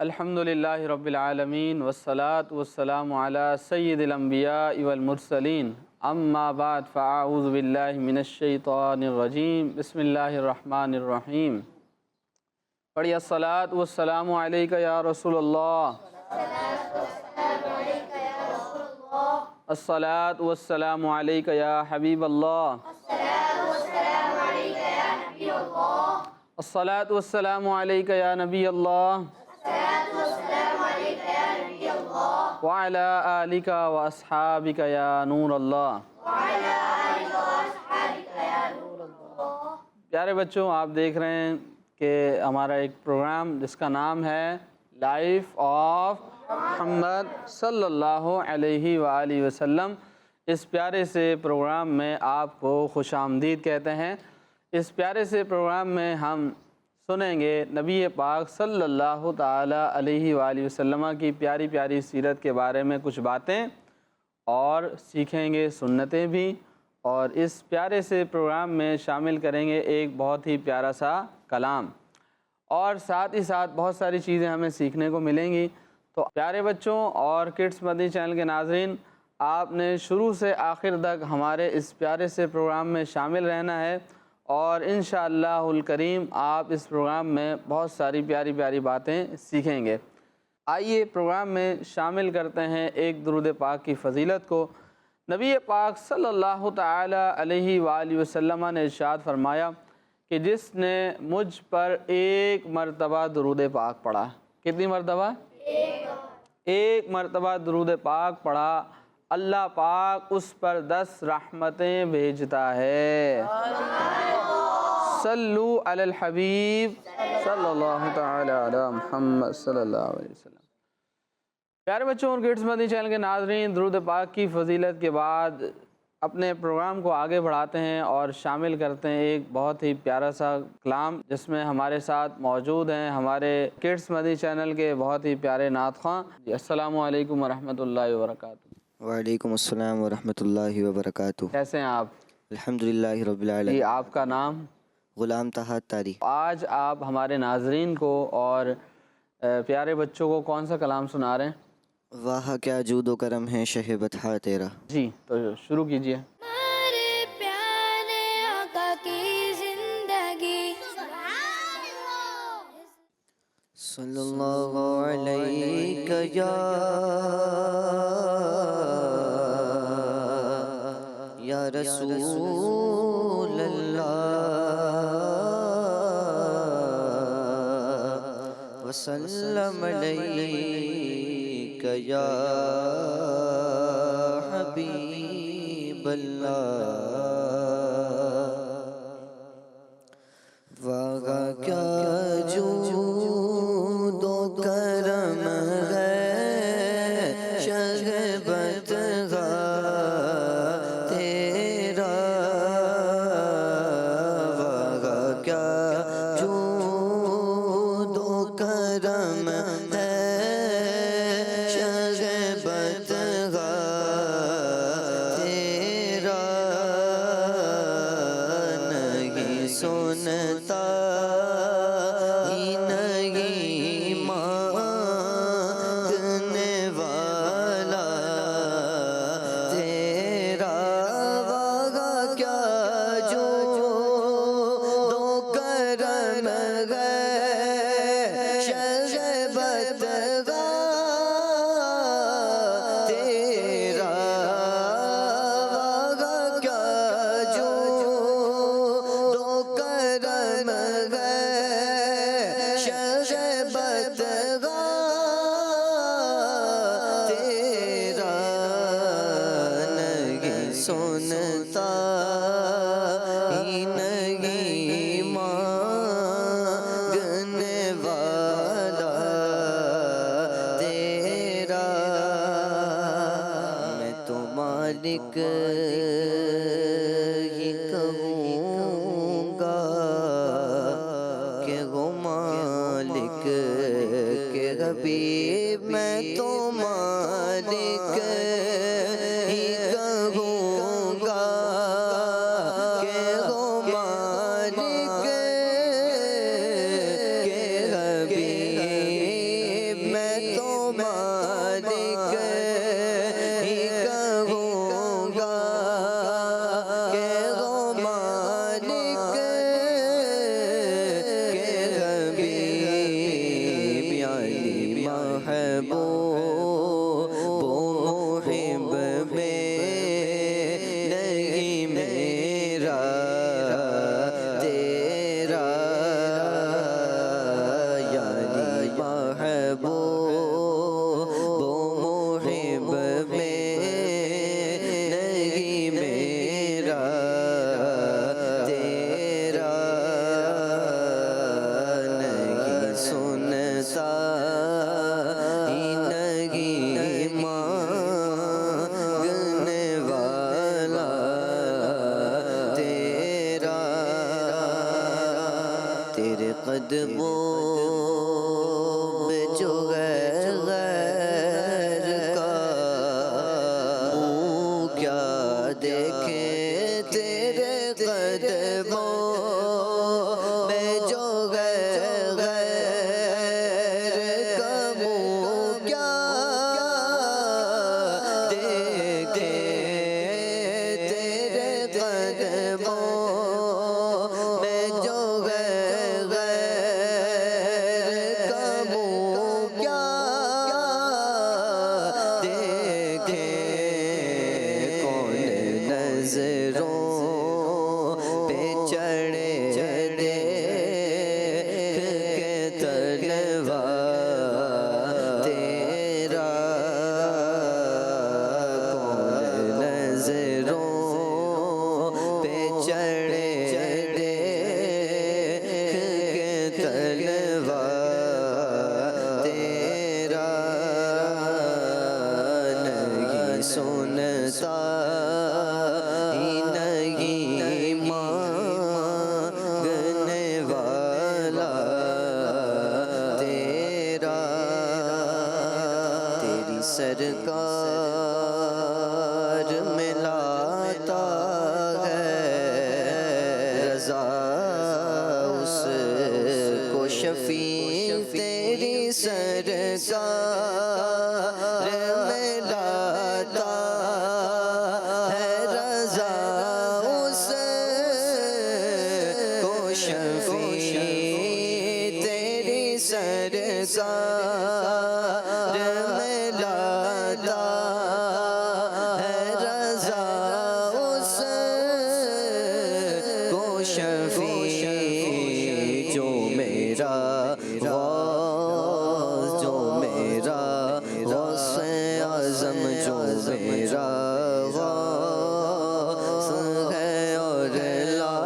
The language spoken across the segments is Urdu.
الحمدللہ رب العالمین والصلاة والسلام علی سید الانبیاء والمرسلین اما بعد فاعوذ باللہ من الشیطان الرجیم بسم اللہ الرحمن الرحیم۔ پڑھیے الصلاة والسلام علیک یا رسول اللہ، الصلاة والسلام علیک یا حبیب اللہ، الصلاة والسلام علیک یا نبی اللہ وعلی آلک واصحابک یا نور اللہ۔ پیارے بچوں، آپ دیکھ رہے ہیں کہ ہمارا ایک پروگرام جس کا نام ہے لائف آف محمد صلی اللہ علیہ وآلہ وسلم، اس پیارے سے پروگرام میں آپ کو خوش آمدید کہتے ہیں۔ اس پیارے سے پروگرام میں ہم سنیں گے نبی پاک صلی اللہ تعالی علیہ وآلہ وسلم کی پیاری پیاری سیرت کے بارے میں کچھ باتیں، اور سیکھیں گے سنتیں بھی، اور اس پیارے سے پروگرام میں شامل کریں گے ایک بہت ہی پیارا سا کلام، اور ساتھ ہی ساتھ بہت ساری چیزیں ہمیں سیکھنے کو ملیں گی۔ تو پیارے بچوں اور کڈس مدنی چینل کے ناظرین، آپ نے شروع سے آخر تک ہمارے اس پیارے سے پروگرام میں شامل رہنا ہے، اور انشاءاللہ الکریم آپ اس پروگرام میں بہت ساری پیاری پیاری باتیں سیکھیں گے۔ آئیے پروگرام میں شامل کرتے ہیں ایک درود پاک کی فضیلت کو۔ نبی پاک صلی اللہ تعالی علیہ وآلہ وسلم نے ارشاد فرمایا کہ جس نے مجھ پر ایک مرتبہ درود پاک پڑھا، کتنی مرتبہ؟ ایک مرتبہ درود پاک پڑھا، اللہ پاک اس پر 10 رحمتیں بھیجتا ہے۔ صلو علی الحبیب صلی اللہ تعالی علی محمد صلی اللہ علیہ وسلم۔ پیارے بچوں اور کڈس مدنی چینل کے ناظرین، درود پاک کی فضیلت کے بعد اپنے پروگرام کو آگے بڑھاتے ہیں اور شامل کرتے ہیں ایک بہت ہی پیارا سا کلام، جس میں ہمارے ساتھ موجود ہیں ہمارے کڈس مدنی چینل کے بہت ہی پیارے نعت خواں۔ السلام علیکم ورحمۃ اللہ وبرکاتہ۔ وعلیکم السلام ورحمۃ اللہ وبرکاتہ۔ کیسے ہیں آپ؟ الحمدللہ رب العالمین۔ جی، آپ کا نام؟ غلام طہا تاری۔ آج آپ ہمارے ناظرین کو اور پیارے بچوں کو کون سا کلام سنا رہے ہیں؟ واہ کیا جود و کرم ہے شہ بطحا تیرا۔ جی، تو شروع کیجئے۔ ہمارے پیارے آقا کی زندگی صلی اللہ علیہ یا رسول اللہ وسلم علیک یا حبیب اللہ۔ واہ کیا جود و کرم ہے شہ بطحا تیرا۔ واہ کیا جود و کرم ہے شہ بطحا تیرا۔ نہیں سنتا ہی نہیں مانگنے والا تیرا۔ واہ کیا جود و کرم ہے شہ بطحا تیرا۔ واہ کیا جود و کرم ہے شہ بطحا تیرا۔ نہیں سنتا ہی نہیں مانگنے والا تیرا۔ میں تو مالک ہی کہوں گا کہ وہ مالک کے حبیب، میں تو مالک ہی کہوں گا کہ وہ مالک کے حبیب، قدموں میں جو غیر کا منہ کیا دیکھیں تیرے قدموں میں جو غیر کا منہ کیا دیکھیں تیرے قدموں میں جو غیر کا منہ کیا دیکھیں کون نظروں پہ چڑھے دیکھ کے تلوار تیرا کون نظروں پہ چڑھے دیکھ کے تلوار تیرا نہیں سنتا ہی نہیں مانگنے والا تیرا تیری سرکار میں لاتا ہے رضا اس کو شفیع تیری سرکار میں لاتا ہے رضا اس کو شفیع تیری سرکار میں لاتا ہے رضا اس کو شفیع جو میرا غوث جو میرا غوث اعظم جو میرا غوث ہے اور لا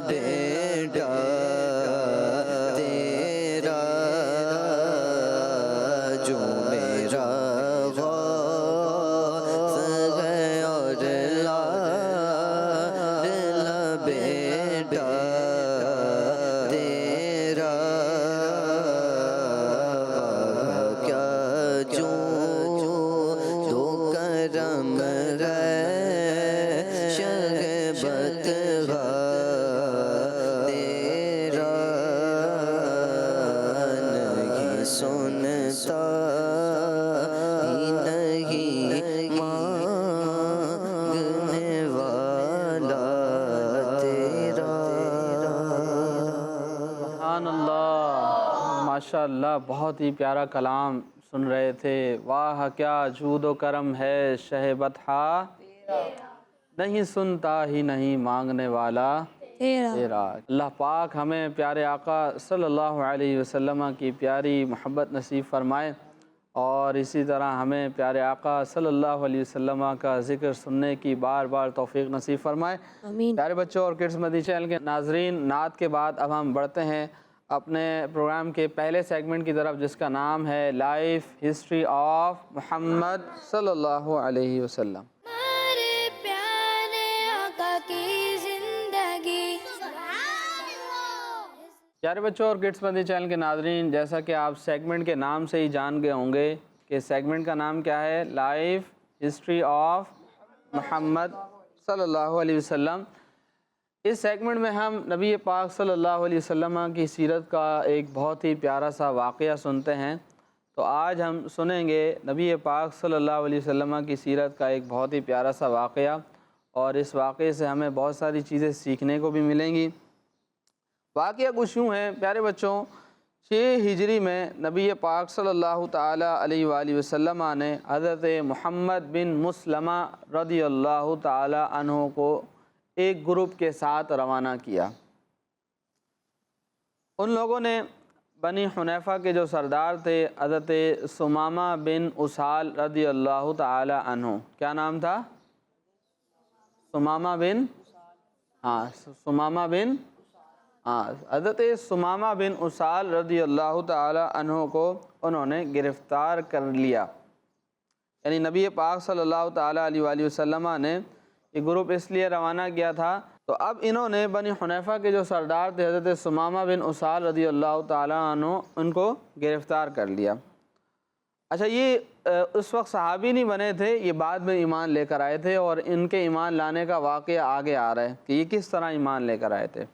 بیٹا تیرا جو میرا غوث ہے اور لا بیٹا تیرا کیا جو دو کرم ہے شہبت تیرا نہیں سنتا ہی نہیں مانگنے والا تیرا سبحان اللہ، ماشاء اللہ، بہت ہی پیارا کلام سن رہے تھے۔ واہ کیا جود و کرم ہے شہ بطحا، نہیں سنتا ہی نہیں مانگنے والا تیرا۔ اللہ پاک ہمیں پیارے آقا صلی اللہ علیہ وسلم کی پیاری محبت نصیب فرمائے، اور اسی طرح ہمیں پیارے آقا صلی اللہ علیہ وسلم کا ذکر سننے کی بار بار توفیق نصیب فرمائے۔ پیارے بچوں اور کڈس مدنی چینل کے ناظرین، نعت کے بعد اب ہم بڑھتے ہیں اپنے پروگرام کے پہلے سیگمنٹ کی طرف، جس کا نام ہے لائف ہسٹری آف محمد صلی اللہ علیہ وسلم۔ ہمارے پیارے آقا کی زندگی پیارے بچوں اور کڈس مدنی چینل کے ناظرین، جیسا کہ آپ سیگمنٹ کے نام سے ہی جان گئے ہوں گے کہ سیگمنٹ کا نام کیا ہے، لائف ہسٹری آف محمد صلی اللہ علیہ وسلم۔ اس سیگمنٹ میں ہم نبی پاک صلی اللہ علیہ وسلم کی سیرت کا ایک بہت ہی پیارا سا واقعہ سنتے ہیں۔ تو آج ہم سنیں گے نبی پاک صلی اللہ علیہ وسلم کی سیرت کا ایک بہت ہی پیارا سا واقعہ، اور اس واقعے سے ہمیں بہت ساری چیزیں سیکھنے کو بھی ملیں گی۔ واقعہ کچھ یوں ہے پیارے بچوں، 6 ہجری میں نبی پاک صلی اللہ تعالیٰ علیہ وآلہ وسلم نے حضرت محمد بن مسلمہ رضی اللہ تعالیٰ عنہ کو ایک گروپ کے ساتھ روانہ کیا۔ ان لوگوں نے بنی حنیفہ کے جو سردار تھے حضرت ثمامہ بن اسال رضی اللہ تعالیٰ عنہ، کیا نام تھا؟ حضرت ثمامہ بن اسال رضی اللہ تعالیٰ عنہ کو انہوں نے گرفتار کر لیا۔ یعنی نبی پاک صلی اللہ تعالیٰ علیہ وآلہ وسلم نے یہ گروپ اس لیے روانہ کیا تھا تو اب انہوں نے بنی حنیفہ کے جو سردار تھے حضرت ثمامہ بن اسال رضی اللہ تعالیٰ عنہ ان کو گرفتار کر لیا۔ اچھا یہ اس وقت صحابی نہیں بنے تھے، یہ بعد میں ایمان لے کر آئے تھے، اور ان کے ایمان لانے کا واقعہ آگے آ رہا ہے کہ یہ کس طرح ایمان لے کر آئے تھے۔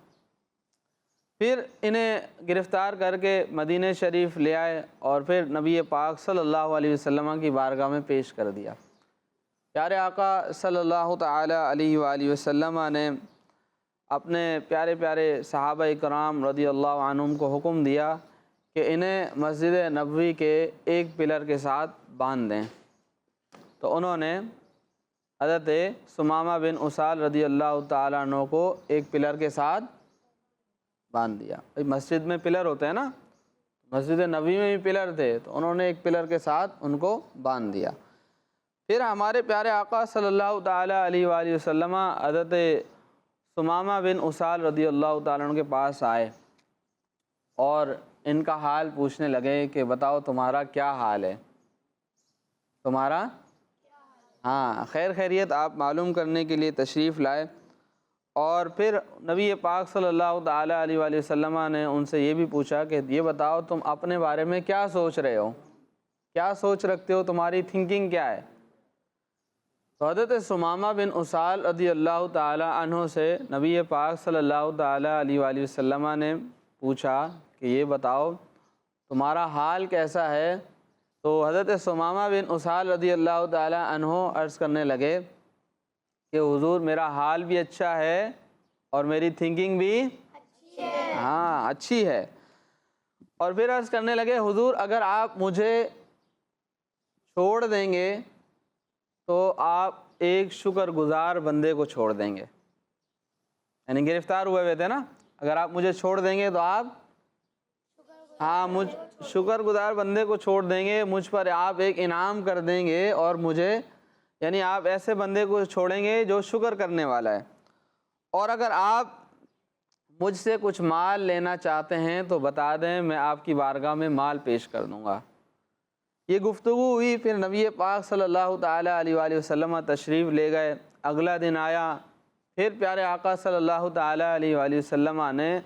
پھر انہیں گرفتار کر کے مدینہ شریف لے آئے اور پھر نبی پاک صلی اللہ علیہ وسلم کی بارگاہ میں پیش کر دیا۔ پیارے آقا صلی اللہ تعالی علیہ وآلہ وسلم نے اپنے پیارے پیارے صحابہ کرام رضی اللہ عنہم کو حکم دیا کہ انہیں مسجد نبوی کے ایک پلر کے ساتھ باندھ دیں۔ تو انہوں نے حضرت ثمامہ بن اسال رضی اللہ تعالیٰ عنہ کو ایک پلر کے ساتھ باندھ دیا۔ مسجد میں پلر ہوتے ہیں نا، مسجد نبوی میں بھی پلر تھے، تو انہوں نے ایک پلر کے ساتھ ان کو باندھ دیا۔ پھر ہمارے پیارے آقا صلی اللہ تعالیٰ علیہ وآلہ وسلم حضرت ثمامہ بن اسال رضی اللہ تعالیٰ عنہ کے پاس آئے اور ان کا حال پوچھنے لگے کہ بتاؤ تمہارا کیا حال ہے، تمہارا خیر خیریت آپ معلوم کرنے کے لیے تشریف لائے۔ اور پھر نبی پاک صلی اللہ تعالیٰ علیہ وآلہ وسلم نے ان سے یہ بھی پوچھا کہ یہ بتاؤ تم اپنے بارے میں کیا سوچ رہے ہو، کیا سوچ رکھتے ہو، تمہاری تھنکنگ کیا ہے۔ تو حضرت ثمامہ بن اسال رضی اللہ تعالیٰ عنہ سے نبی پاک صلی اللہ تعالیٰ علیہ وآلہ وسلم نے پوچھا کہ یہ بتاؤ تمہارا حال کیسا ہے۔ تو حضرت ثمامہ بن اسال رضی اللہ تعالیٰ عنہ عرض کرنے لگے کہ حضور میرا حال بھی اچھا ہے اور میری تھنکنگ بھی اچھی ہے۔ اور پھر عرض کرنے لگے حضور اگر آپ مجھے چھوڑ دیں گے تو آپ ایک شکر گزار بندے کو چھوڑ دیں گے، یعنی گرفتار ہوئے تھے نا، اگر آپ مجھے چھوڑ دیں گے تو آپ مجھ شکر گزار بندے کو چھوڑ دیں گے، مجھ پر آپ ایک انعام کر دیں گے، اور مجھے یعنی آپ ایسے بندے کو چھوڑیں گے جو شکر کرنے والا ہے۔ اور اگر آپ مجھ سے کچھ مال لینا چاہتے ہیں تو بتا دیں، میں آپ کی بارگاہ میں مال پیش کر دوں گا۔ یہ گفتگو ہوئی، پھر نبی پاک صلی اللہ تعالیٰ علیہ وآلہ وسلم تشریف لے گئے۔ اگلا دن آیا، پھر پیارے آقا صلی اللہ تعالیٰ علیہ وآلہ وسلم نے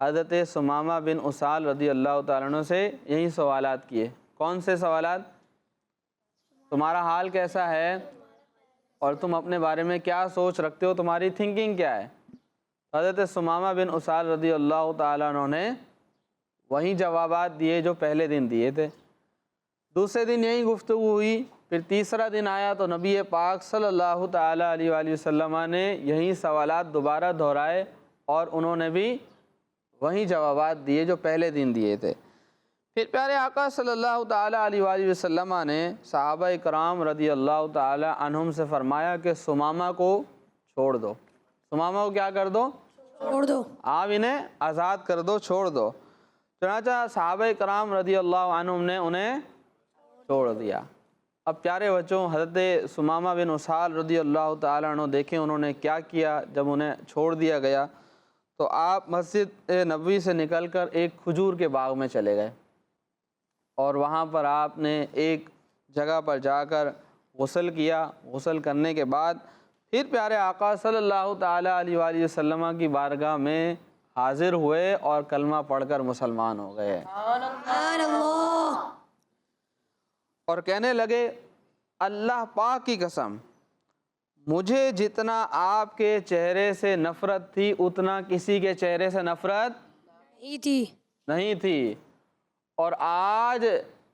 حضرت ثمامہ بن اسال رضی اللہ تعالیٰ عنہ سے یہی سوالات کیے۔ کون سے سوالات؟ تمہارا حال کیسا ہے اور تم اپنے بارے میں کیا سوچ رکھتے ہو، تمہاری تھنکنگ کیا ہے۔ حضرت ثمامہ بن اسال رضی اللہ تعالیٰ عنہ نے وہی جوابات دیے جو پہلے دن دیے تھے۔ دوسرے دن یہی گفتگو ہوئی، پھر تیسرا دن آیا تو نبی پاک صلی اللہ تعالیٰ علیہ وآلہ وسلم نے یہی سوالات دوبارہ دہرائے اور انہوں نے بھی وہی جوابات دیے جو پہلے دن دیے تھے۔ پھر پیارے آقا صلی اللہ تعالیٰ علیہ وآلہ وسلم نے صحابہ کرام رضی اللہ تعالیٰ عنہم سے فرمایا کہ ثمامہ کو چھوڑ دو، ثمامہ کو کیا کر دو؟ چھوڑ دو، آپ انہیں آزاد کر دو، چھوڑ دو۔ چنانچہ صحابہ کرام رضی اللہ عنہم نے انہیں چھوڑ دیا۔ اب پیارے بچوں، حضرت ثمامہ بن اسال رضی اللہ تعالیٰ عنہ دیکھیں انہوں نے کیا کیا۔ جب انہیں چھوڑ دیا گیا تو آپ مسجد نبوی سے نکل کر ایک کھجور کے باغ میں چلے گئے، اور وہاں پر آپ نے ایک جگہ پر جا کر غسل کیا۔ غسل کرنے کے بعد پھر پیارے آقا صلی اللہ تعالیٰ علیہ وآلہ وسلم کی بارگاہ میں حاضر ہوئے اور کلمہ پڑھ کر مسلمان ہو گئے، اور کہنے لگے اللہ پاک کی قسم، مجھے جتنا آپ کے چہرے سے نفرت تھی اتنا کسی کے چہرے سے نفرت نہیں تھی، اور آج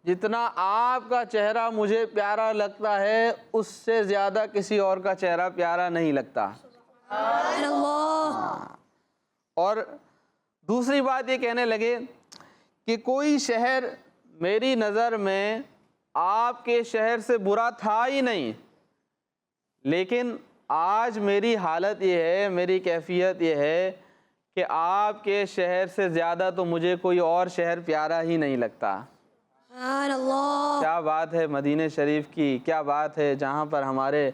جتنا آپ کا چہرہ مجھے پیارا لگتا ہے اس سے زیادہ کسی اور کا چہرہ پیارا نہیں لگتا۔ اور دوسری بات یہ کہنے لگے کہ کوئی شہر میری نظر میں آپ کے شہر سے برا تھا ہی نہیں، لیکن آج میری حالت یہ ہے، میری کیفیت یہ ہے کہ آپ کے شہر سے زیادہ تو مجھے کوئی اور شہر پیارا ہی نہیں لگتا۔ کیا بات ہے مدینہ شریف کی، کیا بات ہے جہاں پر ہمارے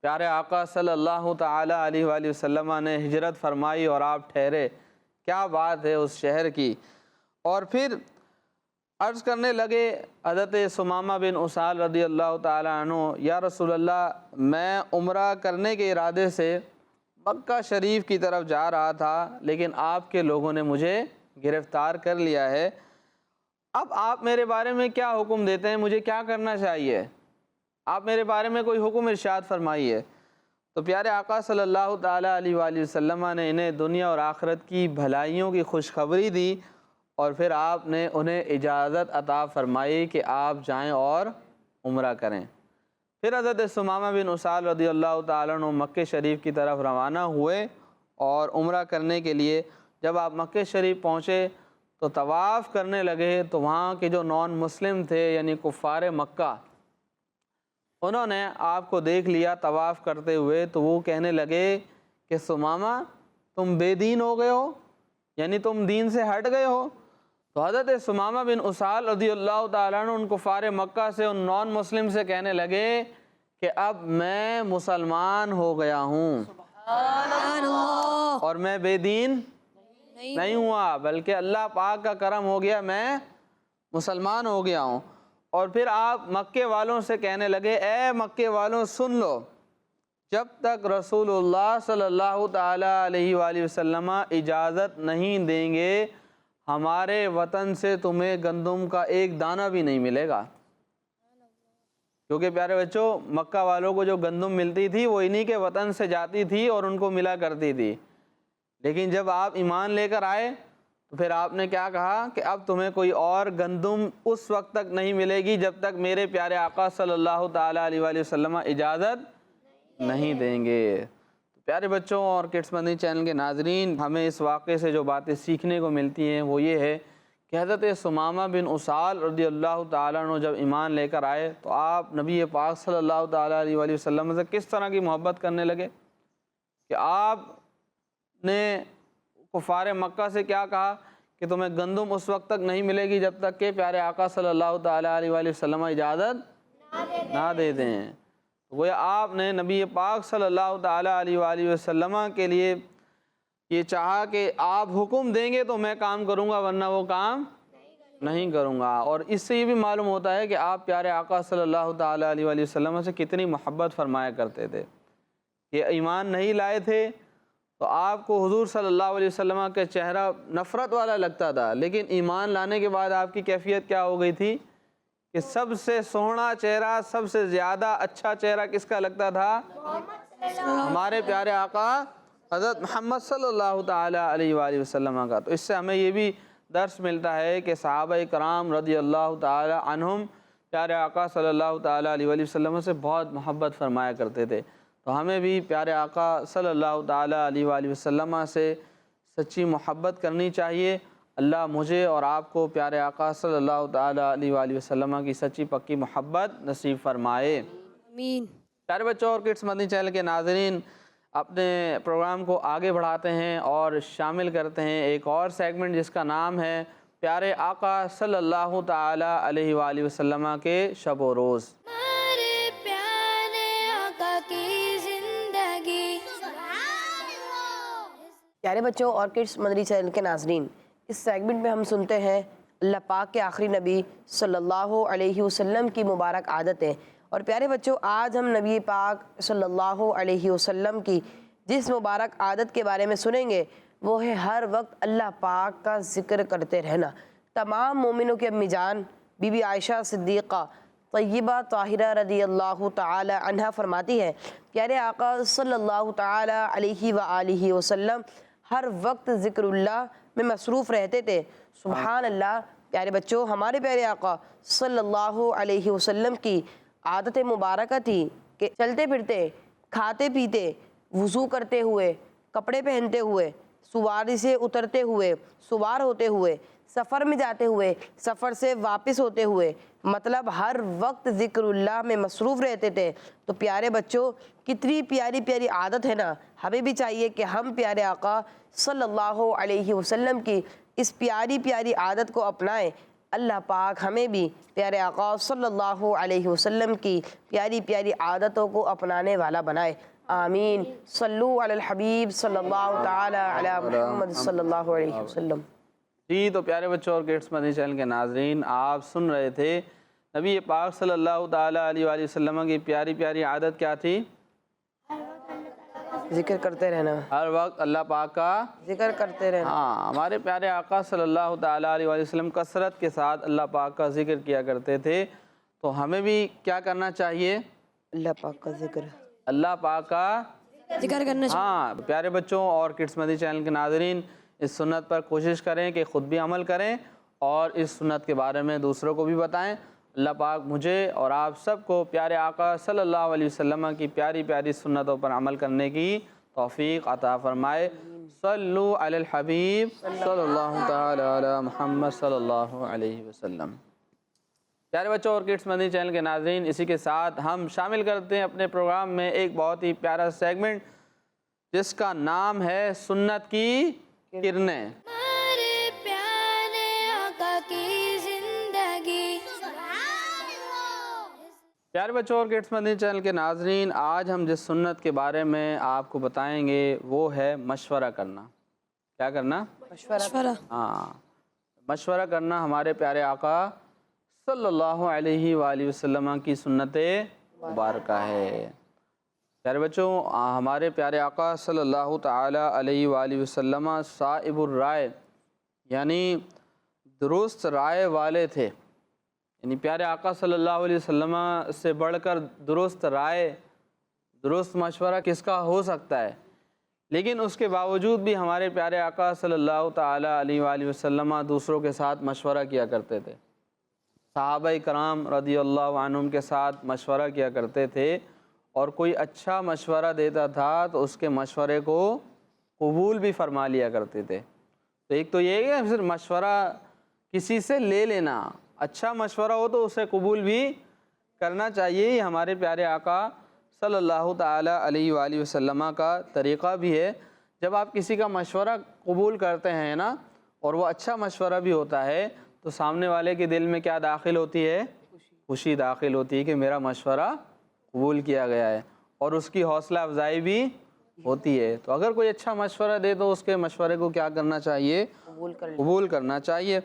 پیارے آقا صلی اللہ تعالیٰ علیہ وآلہ وسلم نے ہجرت فرمائی اور آپ ٹھہرے، کیا بات ہے اس شہر کی۔ اور پھر عرض کرنے لگے حضرت ثمامہ بن اسال رضی اللہ تعالیٰ عنہ، یا رسول اللہ میں عمرہ کرنے کے ارادے سے مکہ شریف کی طرف جا رہا تھا، لیکن آپ کے لوگوں نے مجھے گرفتار کر لیا ہے۔ اب آپ میرے بارے میں کیا حکم دیتے ہیں، مجھے کیا کرنا چاہیے؟ آپ میرے بارے میں کوئی حکم ارشاد فرمائیے۔ تو پیارے آقا صلی اللہ تعالیٰ علیہ وآلہ وسلم نے انہیں دنیا اور آخرت کی بھلائیوں کی خوشخبری دی، اور پھر آپ نے انہیں اجازت عطا فرمائی کہ آپ جائیں اور عمرہ کریں۔ پھر حضرت ثمامہ بن اسال رضی اللہ تعالیٰ عنہ مکہ شریف کی طرف روانہ ہوئے اور عمرہ کرنے کے لیے۔ جب آپ مکہ شریف پہنچے تو طواف کرنے لگے، تو وہاں کے جو نان مسلم تھے یعنی کفار مکہ، انہوں نے آپ کو دیکھ لیا طواف کرتے ہوئے، تو وہ کہنے لگے کہ ثمامہ تم بے دین ہو گئے ہو، یعنی تم دین سے ہٹ گئے ہو۔ تو حضرت ثمامہ بن اسال رضی اللہ تعالیٰ عنہ ان کفار مکہ سے، ان نان مسلم سے کہنے لگے کہ اب میں مسلمان ہو گیا ہوں اور میں بے دین نہیں ہوا، بلکہ اللہ پاک کا کرم ہو گیا، میں مسلمان ہو گیا ہوں۔ اور پھر آپ مکے والوں سے کہنے لگے اے مکے والوں سن لو، جب تک رسول اللہ صلی اللہ تعالیٰ علیہ وآلہ وسلم اجازت نہیں دیں گے، ہمارے وطن سے تمہیں گندم کا ایک دانہ بھی نہیں ملے گا۔ کیونکہ پیارے بچوں، مکہ والوں کو جو گندم ملتی تھی وہ انہی کے وطن سے جاتی تھی اور ان کو ملا کرتی تھی، لیکن جب آپ ایمان لے کر آئے تو پھر آپ نے کیا کہا کہ اب تمہیں کوئی اور گندم اس وقت تک نہیں ملے گی جب تک میرے پیارے آقا صلی اللہ تعالیٰ علیہ وآلہ وسلم اجازت نہیں دیں گے۔ پیارے بچوں اور کڈس مدنی چینل کے ناظرین، ہمیں اس واقعے سے جو باتیں سیکھنے کو ملتی ہیں وہ یہ ہے کہ حضرت ثمامہ بن اسال رضی اللہ تعالیٰ عنہ جب ایمان لے کر آئے تو آپ نبی پاک صلی اللہ تعالیٰ علیہ وآلہ وسلم سے کس طرح کی محبت کرنے لگے کہ آپ نے کفار مکہ سے کیا کہا کہ تمہیں گندم اس وقت تک نہیں ملے گی جب تک کہ پیارے آقا صلی اللہ تعالیٰ علیہ وآلہ وسلم اجازت نہ دے دیں۔ گویا آپ نے نبی پاک صلی اللہ تعالیٰ علیہ وآلہ وسلم کے لیے یہ چاہا کہ آپ حکم دیں گے تو میں کام کروں گا، ورنہ وہ کام نہیں کروں گا۔ اور اس سے یہ بھی معلوم ہوتا ہے کہ آپ پیارے آقا صلی اللہ تعالیٰ علیہ وآلہ وسلم سے کتنی محبت فرمایا کرتے تھے۔ یہ ایمان نہیں لائے تھے تو آپ کو حضور صلی اللہ علیہ وسلم کا چہرہ نفرت والا لگتا تھا، لیکن ایمان لانے کے بعد آپ کی کیفیت کیا ہو گئی تھی کہ سب سے سوہنا چہرہ، سب سے زیادہ اچھا چہرہ کس کا لگتا تھا؟ ہمارے پیارے آقا حضرت محمد صلی اللہ تعالیٰ علیہ وآلہ وسلم کا۔ تو اس سے ہمیں یہ بھی درس ملتا ہے کہ صحابہ کرام رضی اللہ تعالیٰ عنہم پیارے آقا صلی اللہ تعالیٰ علیہ وآلہ وسلم سے بہت محبت فرمایا کرتے تھے۔ تو ہمیں بھی پیارے آقا صلی اللہ تعالیٰ علیہ وآلہ وسلم سے سچی محبت کرنی چاہیے۔ اللہ مجھے اور آپ کو پیارے آقا صلی اللہ تعالیٰ علیہ وآلہ وسلم کی سچی پکی محبت نصیب فرمائے، آمین۔ پیارے بچوں اور کڈس مدنی چینل کے ناظرین، اپنے پروگرام کو آگے بڑھاتے ہیں اور شامل کرتے ہیں ایک اور سیگمنٹ جس کا نام ہے پیارے آقا صلی اللہ تعالیٰ علیہ وآلہ وسلم کے شب و روز۔ ہمارے پیارے آقا کی زندگی۔ پیارے بچوں اور کڈس مدنی چینل کے ناظرین، اس سیگمنٹ میں ہم سنتے ہیں اللہ پاک کے آخری نبی صلی اللہ علیہ وسلم کی مبارک عادتیں۔ اور پیارے بچوں، آج ہم نبی پاک صلی اللہ علیہ وسلم کی جس مبارک عادت کے بارے میں سنیں گے وہ ہے ہر وقت اللہ پاک کا ذکر کرتے رہنا۔ تمام مومنوں کی امی جان بی بی عائشہ صدیقہ طیبہ طاہرہ رضی اللہ تعالی عنہ فرماتی ہے، پیارے آقا صلی اللہ تعالی علیہ وآلہ وسلم ہر وقت ذکر اللہ میں مصروف رہتے تھے۔ سبحان اللہ۔ پیارے بچوں، ہمارے پیارے آقا صلی اللہ علیہ وسلم کی عادت مبارکہ تھی کہ چلتے پھرتے، کھاتے پیتے، وضو کرتے ہوئے، کپڑے پہنتے ہوئے، سواری سے اترتے ہوئے، سوار ہوتے ہوئے، سفر میں جاتے ہوئے، سفر سے واپس ہوتے ہوئے، مطلب ہر وقت ذکر اللہ میں مصروف رہتے تھے۔ تو پیارے بچوں، کتنی پیاری پیاری عادت ہے نا، ہمیں بھی چاہیے کہ ہم پیارے آقا صلی اللہ علیہ وسلم کی اس پیاری پیاری عادت کو اپنائیں۔ اللہ پاک ہمیں بھی پیارے آقا صلی اللہ علیہ وسلم کی پیاری پیاری عادتوں کو اپنانے والا بنائے، آمین۔ صلو علی الحبیب صلی اللہ تعالی علی محمد صلی اللہ علیہ وسلم۔ جی تو پیارے بچوں اور کڈس مدنی چینل کے ناظرین، آپ سن رہے تھے نبی پاک صلی اللہ تعالیٰ علیہ وآلہ وسلم کی پیاری پیاری عادت کیا تھی؟ ذکر کرتے رہنا، ہر وقت اللہ پاک کا ذکر کرتے رہنا۔ ہاں، ہمارے پیارے آقا صلی اللہ تعالیٰ علیہ وآلہ وسلم کثرت کے ساتھ اللہ پاک کا ذکر کیا کرتے تھے، تو ہمیں بھی کیا کرنا چاہیے؟ اللہ پاک کا ذکر، اللہ پاک کا ذکر کرنا چاہیے۔ ہاں، پیارے بچوں اور کڈس مدنی چینل کے ناظرین، اس سنت پر کوشش کریں کہ خود بھی عمل کریں اور اس سنت کے بارے میں دوسروں کو بھی بتائیں۔ اللہ پاک مجھے اور آپ سب کو پیارے آقا صلی اللہ علیہ وسلم کی پیاری پیاری سنتوں پر عمل کرنے کی توفیق عطا فرمائے۔ صلو علی الحبیب صلی اللہ تعالی علی محمد صلی اللہ علیہ وسلم۔ پیارے بچوں اور کڈس مدنی چینل کے ناظرین، اسی کے ساتھ ہم شامل کرتے ہیں اپنے پروگرام میں ایک بہت ہی پیارا سیگمنٹ جس کا نام ہے سنت کی کرنیں۔ ہمارے پیارے آقا کی زندگی۔ پیارے بچوں اور کڈس مدنی چینل کے ناظرین، آج ہم جس سنت کے بارے میں آپ کو بتائیں گے وہ ہے مشورہ کرنا۔ کیا کرنا؟ مشورہ۔ ہاں، مشورہ کرنا ہمارے پیارے آقا صلی اللہ علیہ وآلہ وسلم کی سنت مبارکہ ہے۔ پیارے بچوں، ہمارے پیارے آقا صلی اللہ تعالی علیہ وآلہ وسلم صائب الرائے یعنی درست رائے والے تھے۔ یعنی پیارے آقا صلی اللہ علیہ وسلم سے بڑھ کر درست رائے، درست مشورہ کس کا ہو سکتا ہے؟ لیکن اس کے باوجود بھی ہمارے پیارے آقا صلی اللہ تعالی علیہ وآلہ وسلم دوسروں کے ساتھ مشورہ کیا کرتے تھے، صحابہ کرام رضی اللہ عنہم کے ساتھ مشورہ کیا کرتے تھے، اور کوئی اچھا مشورہ دیتا تھا تو اس کے مشورے کو قبول بھی فرما لیا کرتے تھے۔ تو ایک تو یہ ہے کہ صرف مشورہ کسی سے لے لینا، اچھا مشورہ ہو تو اسے قبول بھی کرنا چاہیے۔ یہ ہمارے پیارے آقا صلی اللہ تعالی علیہ وآلہ وسلم کا طریقہ بھی ہے۔ جب آپ کسی کا مشورہ قبول کرتے ہیں نا، اور وہ اچھا مشورہ بھی ہوتا ہے، تو سامنے والے کے دل میں کیا داخل ہوتی ہے؟ خوشی داخل ہوتی ہے کہ میرا مشورہ قبول کیا گیا ہے، اور اس کی حوصلہ افزائی بھی ہوتی ہے۔ تو اگر کوئی اچھا مشورہ دے تو اس کے مشورے کو کیا کرنا چاہیے؟ قبول کرنا چاہیے۔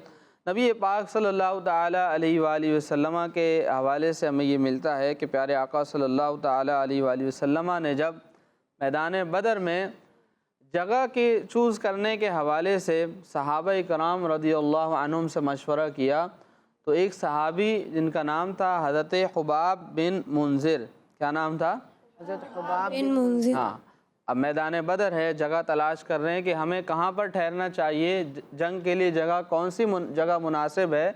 نبی پاک صلی اللہ تعالی علیہ وآلہ وسلم کے حوالے سے ہمیں یہ ملتا ہے کہ پیارے آقا صلی اللہ تعالی علیہ وآلہ وسلم نے جب میدان بدر میں جگہ کے چوز کرنے کے حوالے سے صحابہ کرام رضی اللہ عنہم سے مشورہ کیا، تو ایک صحابی جن کا نام تھا حضرت حباب بن منذر، کیا نام تھا؟ حضرت حباب بن منذر۔ ہاں، اب میدان بدر ہے، جگہ تلاش کر رہے ہیں کہ ہمیں کہاں پر ٹھہرنا چاہیے، جنگ کے لیے جگہ کون سی جگہ مناسب ہے،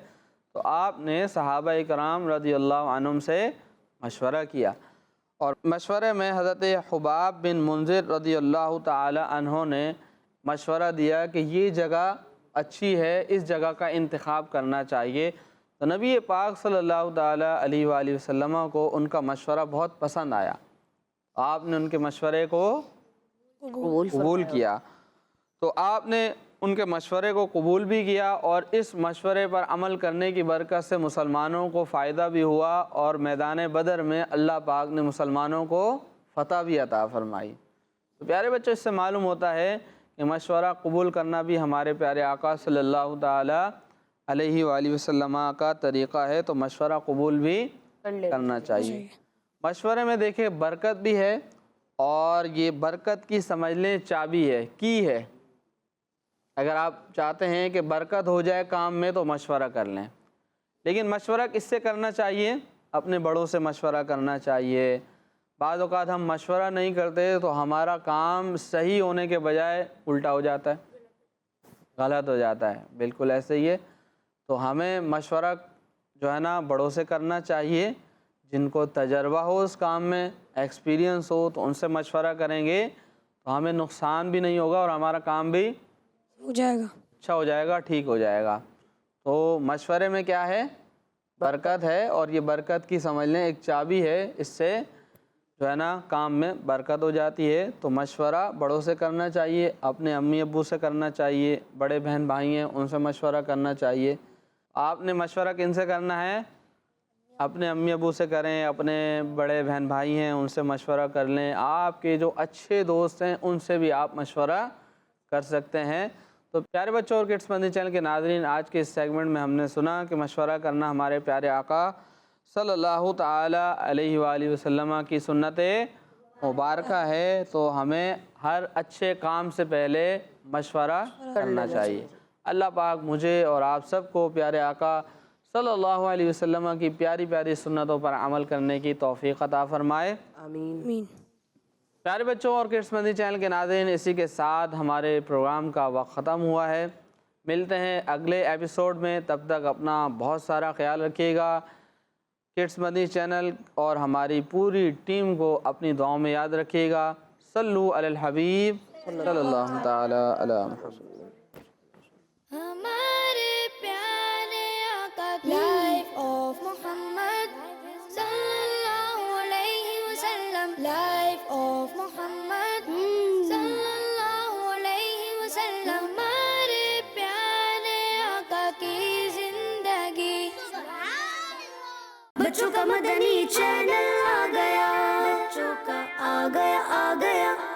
تو آپ نے صحابہ کرام رضی اللہ عنہم سے مشورہ کیا، اور مشورے میں حضرت حباب بن منذر رضی اللہ تعالی عنہ نے مشورہ دیا کہ یہ جگہ اچھی ہے، اس جگہ کا انتخاب کرنا چاہیے۔ تو نبی پاک صلی اللہ تعالی علیہ وآلہ وسلم کو ان کا مشورہ بہت پسند آیا، آپ نے ان کے مشورے کو قبول کیا۔ تو آپ نے ان کے مشورے کو قبول بھی کیا، اور اس مشورے پر عمل کرنے کی برکت سے مسلمانوں کو فائدہ بھی ہوا، اور میدان بدر میں اللہ پاک نے مسلمانوں کو فتح بھی عطا فرمائی۔ تو پیارے بچوں، اس سے معلوم ہوتا ہے کہ مشورہ قبول کرنا بھی ہمارے پیارے آقا صلی اللہ تعالی علیہ وآلہ وسلم کا طریقہ ہے، تو مشورہ قبول بھی کرنا چاہیے۔ مشورے میں دیکھیں برکت بھی ہے، اور یہ برکت کی سمجھ لیں چابی ہے، کی ہے۔ اگر آپ چاہتے ہیں کہ برکت ہو جائے کام میں تو مشورہ کر لیں، لیکن مشورہ کس سے کرنا چاہیے؟ اپنے بڑوں سے مشورہ کرنا چاہیے۔ بعض اوقات ہم مشورہ نہیں کرتے تو ہمارا کام صحیح ہونے کے بجائے الٹا ہو جاتا ہے، غلط ہو جاتا ہے، بالکل ایسے ہی ہے۔ تو ہمیں مشورہ جو ہے نا بڑوں سے کرنا چاہیے، جن کو تجربہ ہو اس کام میں، ایکسپیرینس ہو، تو ان سے مشورہ کریں گے تو ہمیں نقصان بھی نہیں ہوگا، اور ہمارا کام بھی ہو جائے گا، اچھا ہو جائے گا، ٹھیک ہو جائے گا۔ تو مشورے میں کیا ہے؟ برکت ہے، اور یہ برکت کی سمجھ لیں ایک چابی ہے، اس سے جو ہے نا کام میں برکت ہو جاتی ہے۔ تو مشورہ بڑوں سے کرنا چاہیے، اپنے امی ابو سے کرنا چاہیے، بڑے بہن بھائی ہیں ان سے مشورہ کرنا چاہیے۔ آپ نے مشورہ کن سے کرنا ہے؟ اپنے امی ابو سے کریں، اپنے بڑے بہن بھائی ہیں ان سے مشورہ کر لیں، آپ کے جو اچھے دوست ہیں ان سے بھی آپ مشورہ کر سکتے ہیں۔ تو پیارے بچوں اور کڈس مدنی چینل کے ناظرین، آج کے اس سیگمنٹ میں ہم نے سنا کہ مشورہ کرنا ہمارے پیارے آقا صلی اللہ تعالی علیہ وآلہ وسلم کی سنت مبارکہ ہے تو ہمیں ہر اچھے کام سے پہلے مشورہ کرنا چاہیے۔ اللہ پاک مجھے اور آپ سب کو پیارے آقا صلی اللہ علیہ وسلم کی پیاری پیاری سنتوں پر عمل کرنے کی توفیق عطا فرمائے، آمین۔ آمین۔ پیارے بچوں اور کڈس مدنی چینل کے ناظرین، اسی کے ساتھ ہمارے پروگرام کا وقت ختم ہوا ہے۔ ملتے ہیں اگلے ایپیسوڈ میں، تب تک اپنا بہت سارا خیال رکھیے گا۔ کڈس مدنی چینل اور ہماری پوری ٹیم کو اپنی دعاؤں میں یاد رکھیے گا۔ صلو علی الحبیب صلی اللہ تعالی علی محمد۔ ہمارے پیارے آقا کی لائف آف محمد صلی اللہ علیہ وسلم، لائف آف محمد صلی اللہ علیہ وسلم، ہمارے پیارے آقا کی زندگی۔ بچوں کا مدنی چینل آ گیا، بچوں کا آ گیا